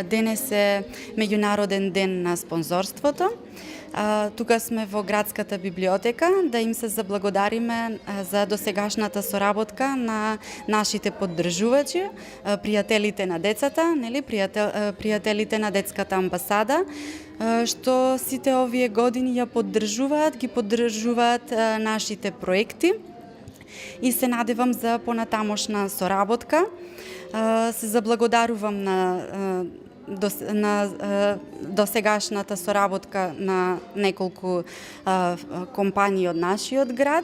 Денес е меѓународен ден на спонзорството. Тука сме во градската библиотека да им се заблагодариме за досегашната соработка на нашите поддржувачи, пријателите на децата, пријателите на детската амбасада, што сите овие години ги поддржуваат нашите проекти и се надевам за понатамошна соработка. Се заблагодарувам на досегашната соработка на неколку компании од нашиот град.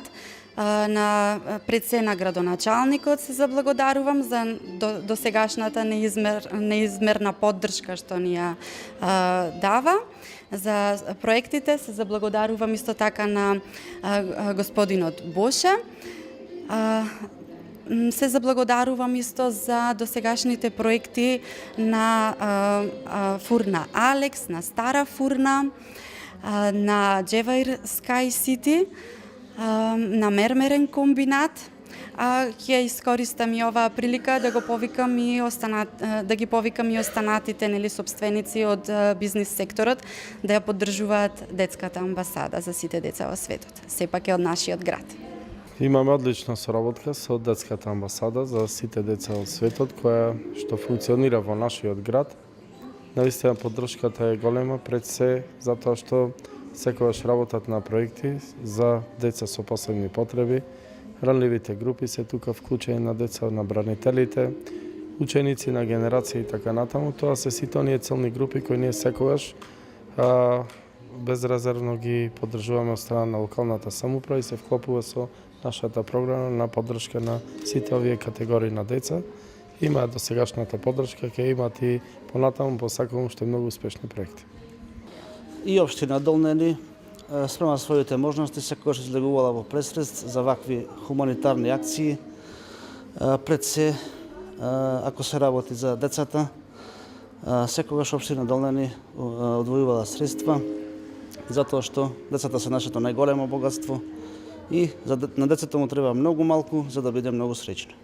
На пред се на градоначалникот се заблагодарувам за досегашната неизмерна поддршка што ни ја дава. За проектите се заблагодарувам исто така на господинот Боша. Се заблагодарувам исто за досегашните проекти на фурна Алекс, на Стара фурна, на Джеваир Скай Сити, на Мермерен комбинат. Ќе искористам и оваа прилика да ги повикам и останатите сопственици од бизнис секторот да ја поддржуваат детската амбасада за сите деца во светот. Сепак е од нашиот град. Имаме одлична соработка со детската амбасада за сите деца од светот која што функционира во нашиот град. Наистина поддршката е голема пред се затоа што секогаш работат на проекти за деца со посебни потреби. Ранливите групи се тука вклучени на деца на бранителите, ученици на генерација и така натаму. Тоа се сите оние целни групи кои ние секогаш безрезервно ги поддржуваме од страна на локалната самоуправа и се вклопува со нашата програма на поддршка на сите овие категории на деца. Имаат досегашната поддршка, ќе имаат и понатаму посакувам уште многу успешни проекти. И општина Долнени спрема своите можности секогаш излегувала во пресредст за вакви хуманитарни акции. Пред се, ако се работи за децата, секогаш општина Долнени одвојувала средства, затоа што децата се нашето најголемо богатство и на децата му треба многу малку за да биде многу среќни.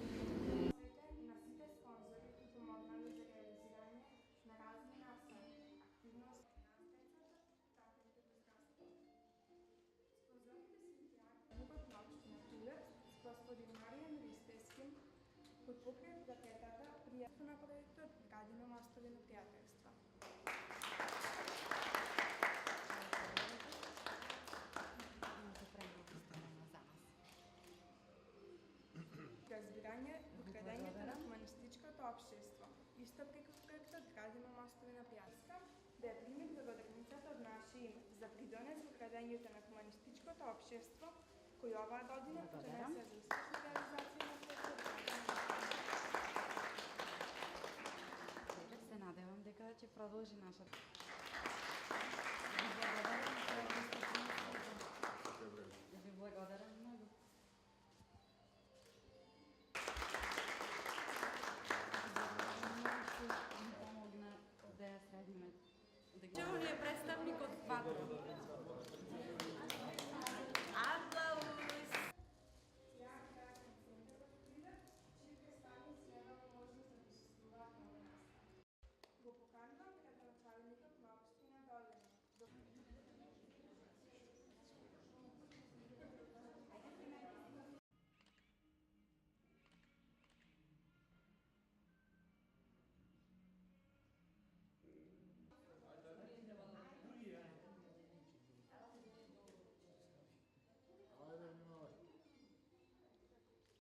Разбирање подкрадењето на хуманистичкото општество. Исто преку проектот Градиме мостови на пјаска, да е пример благодарницата од наше име за придонес во градењето на хуманистичкото општество, кој оваа година допринесе за успешна реализација на проектот. Се надевам дека ќе продолжи нашата. Чего ли е представникот Ватра?